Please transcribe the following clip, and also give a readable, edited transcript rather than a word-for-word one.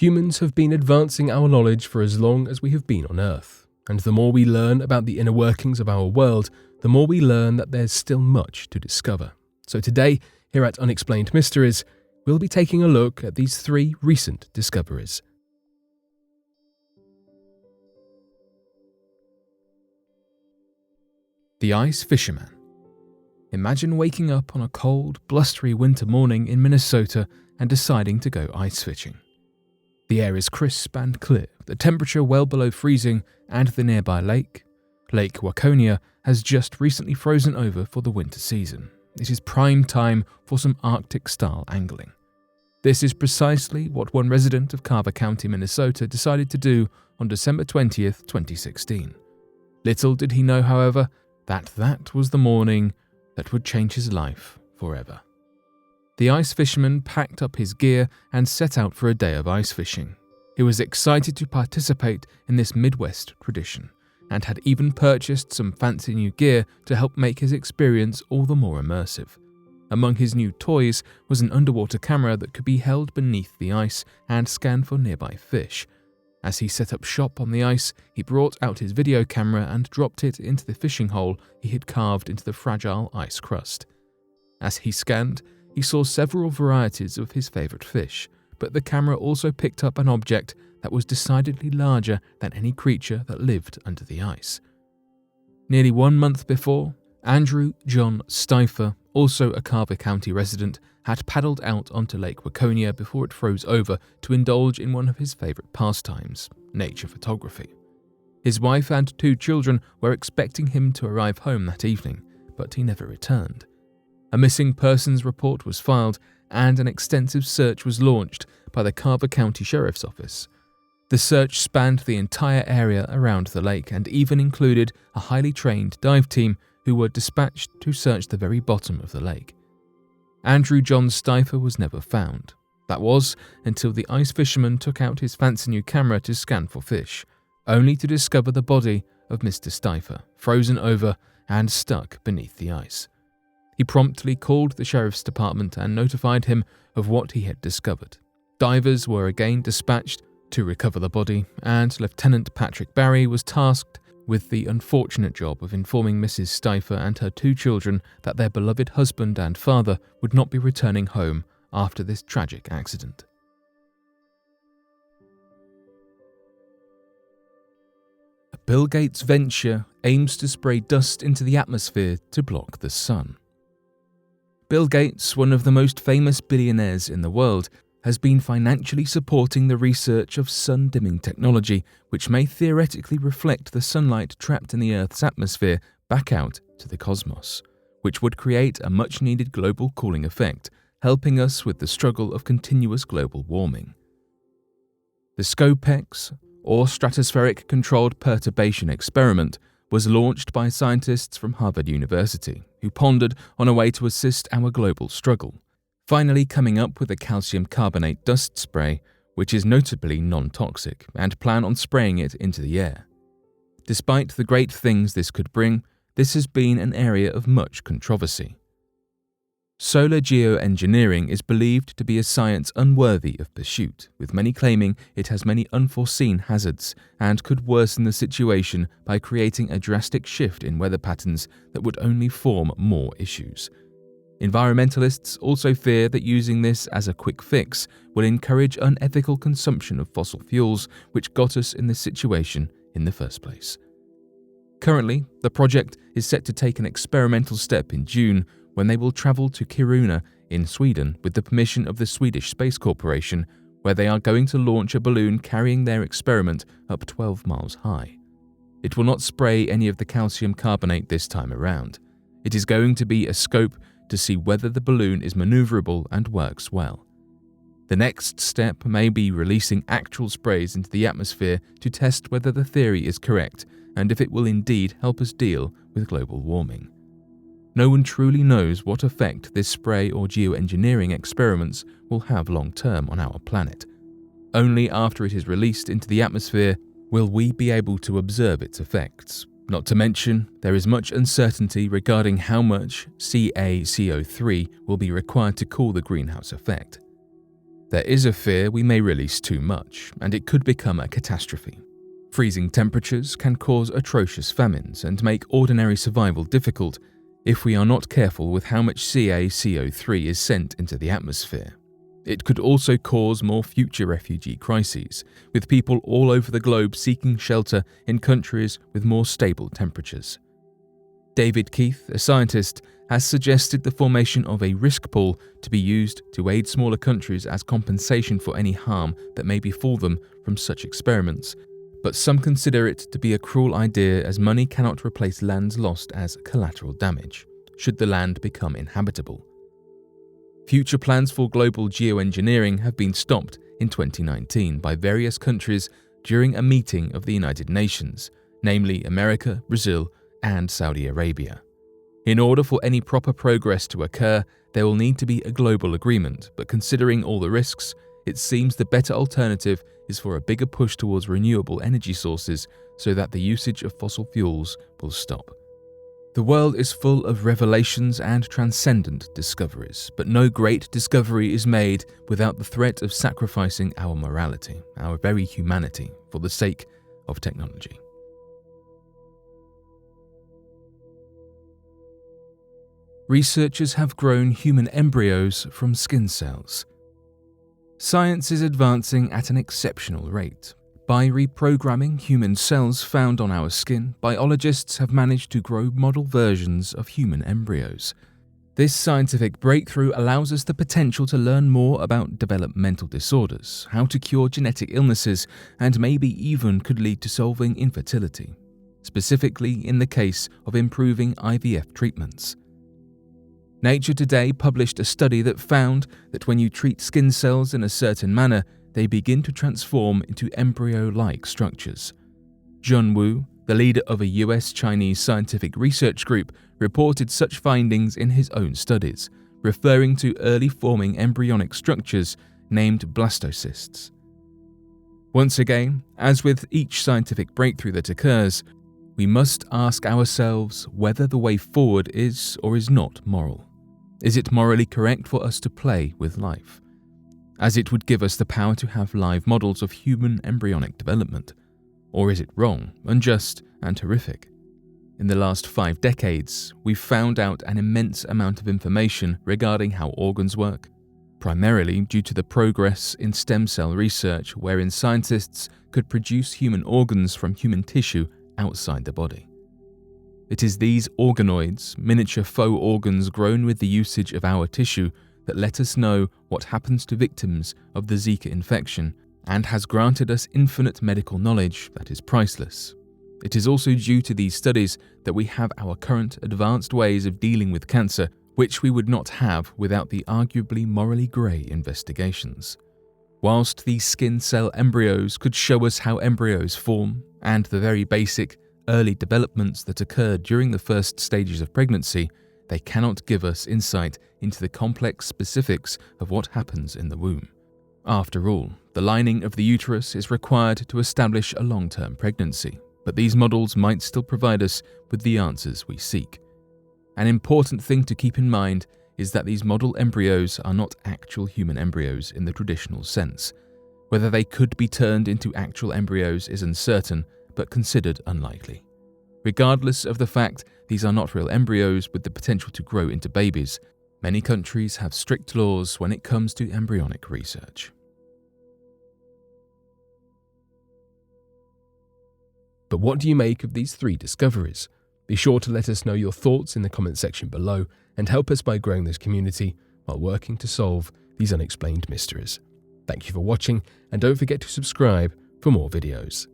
Humans have been advancing our knowledge for as long as we have been on Earth, and the more we learn about the inner workings of our world, the more we learn that there's still much to discover. So today, here at Unexplained Mysteries, we'll be taking a look at these 3 recent discoveries. The Ice Fisherman. Imagine waking up on a cold, blustery winter morning in Minnesota and deciding to go ice fishing. The air is crisp and clear, the temperature well below freezing, and the nearby Lake Waconia, has just recently frozen over for the winter season. It is prime time for some Arctic-style angling. This is precisely what one resident of Carver County, Minnesota decided to do on December 20th, 2016. Little did he know, however, that was the morning that would change his life forever. The Ice Fisherman packed up his gear and set out for a day of ice fishing. He was excited to participate in this Midwest tradition, and had even purchased some fancy new gear to help make his experience all the more immersive. Among his new toys was an underwater camera that could be held beneath the ice and scan for nearby fish. As he set up shop on the ice, he brought out his video camera and dropped it into the fishing hole he had carved into the fragile ice crust. As he scanned, he saw several varieties of his favorite fish, but the camera also picked up an object that was decidedly larger than any creature that lived under the ice. Nearly 1 month before, Andrew John Stifer, also a Carver County resident, had paddled out onto Lake Waconia before it froze over to indulge in one of his favorite pastimes, nature photography. His wife and 2 children were expecting him to arrive home that evening, but he never returned. A missing persons report was filed, and an extensive search was launched by the Carver County Sheriff's Office. The search spanned the entire area around the lake and even included a highly trained dive team who were dispatched to search the very bottom of the lake. Andrew John Stifer was never found. That was until the Ice Fisherman took out his fancy new camera to scan for fish, only to discover the body of Mr. Stifer, frozen over and stuck beneath the ice. He promptly called the sheriff's department and notified him of what he had discovered. Divers were again dispatched to recover the body, and Lieutenant Patrick Barry was tasked with the unfortunate job of informing Mrs. Stifer and her 2 children that their beloved husband and father would not be returning home after this tragic accident. A Bill Gates venture aims to spray dust into the atmosphere to block the sun. Bill Gates, one of the most famous billionaires in the world, has been financially supporting the research of sun-dimming technology, which may theoretically reflect the sunlight trapped in the Earth's atmosphere back out to the cosmos, which would create a much-needed global cooling effect, helping us with the struggle of continuous global warming. The SCOPEX, or Stratospheric Controlled Perturbation Experiment, was launched by scientists from Harvard University, who pondered on a way to assist our global struggle, finally coming up with a calcium carbonate dust spray, which is notably non-toxic, and plan on spraying it into the air. Despite the great things this could bring, this has been an area of much controversy. Solar geoengineering is believed to be a science unworthy of pursuit, with many claiming it has many unforeseen hazards and could worsen the situation by creating a drastic shift in weather patterns that would only form more issues. Environmentalists also fear that using this as a quick fix will encourage unethical consumption of fossil fuels, which got us in this situation in the first place. Currently, the project is set to take an experimental step in June, when they will travel to Kiruna in Sweden with the permission of the Swedish Space Corporation, where they are going to launch a balloon carrying their experiment up 12 miles high. It will not spray any of the calcium carbonate this time around. It is going to be a scope to see whether the balloon is maneuverable and works well. The next step may be releasing actual sprays into the atmosphere to test whether the theory is correct and if it will indeed help us deal with global warming. No one truly knows what effect this spray or geoengineering experiments will have long-term on our planet. Only after it is released into the atmosphere will we be able to observe its effects. Not to mention, there is much uncertainty regarding how much CaCO3 will be required to cool the greenhouse effect. There is a fear we may release too much, and it could become a catastrophe. Freezing temperatures can cause atrocious famines and make ordinary survival difficult if we are not careful with how much CaCO3 is sent into the atmosphere. It could also cause more future refugee crises, with people all over the globe seeking shelter in countries with more stable temperatures. David Keith, a scientist, has suggested the formation of a risk pool to be used to aid smaller countries as compensation for any harm that may befall them from such experiments, but some consider it to be a cruel idea as money cannot replace lands lost as collateral damage, should the land become inhabitable. Future plans for global geoengineering have been stopped in 2019 by various countries during a meeting of the United Nations, namely America, Brazil, and Saudi Arabia. In order for any proper progress to occur, there will need to be a global agreement, but considering all the risks, it seems the better alternative is for a bigger push towards renewable energy sources so that the usage of fossil fuels will stop. The world is full of revelations and transcendent discoveries, but no great discovery is made without the threat of sacrificing our morality, our very humanity, for the sake of technology. Researchers have grown human embryos from skin cells. Science is advancing at an exceptional rate. By reprogramming human cells found on our skin, biologists have managed to grow model versions of human embryos. This scientific breakthrough allows us the potential to learn more about developmental disorders, how to cure genetic illnesses, and maybe even could lead to solving infertility, specifically in the case of improving IVF treatments. Nature Today published a study that found that when you treat skin cells in a certain manner, they begin to transform into embryo-like structures. Jun Wu, the leader of a US-Chinese scientific research group, reported such findings in his own studies, referring to early forming embryonic structures named blastocysts. Once again, as with each scientific breakthrough that occurs, we must ask ourselves whether the way forward is or is not moral. Is it morally correct for us to play with life, as it would give us the power to have live models of human embryonic development? Or is it wrong, unjust, and horrific? In the last 5 decades, we've found out an immense amount of information regarding how organs work, primarily due to the progress in stem cell research wherein scientists could produce human organs from human tissue outside the body. It is these organoids, miniature faux organs grown with the usage of our tissue, that let us know what happens to victims of the Zika infection and has granted us infinite medical knowledge that is priceless. It is also due to these studies that we have our current advanced ways of dealing with cancer, which we would not have without the arguably morally grey investigations. Whilst these skin cell embryos could show us how embryos form and the very basic early developments that occurred during the first stages of pregnancy, they cannot give us insight into the complex specifics of what happens in the womb. After all, the lining of the uterus is required to establish a long-term pregnancy, but these models might still provide us with the answers we seek. An important thing to keep in mind is that these model embryos are not actual human embryos in the traditional sense. Whether they could be turned into actual embryos is uncertain, but considered unlikely. Regardless of the fact these are not real embryos with the potential to grow into babies, many countries have strict laws when it comes to embryonic research. But what do you make of these 3 discoveries? Be sure to let us know your thoughts in the comment section below and help us by growing this community while working to solve these unexplained mysteries. Thank you for watching, and don't forget to subscribe for more videos.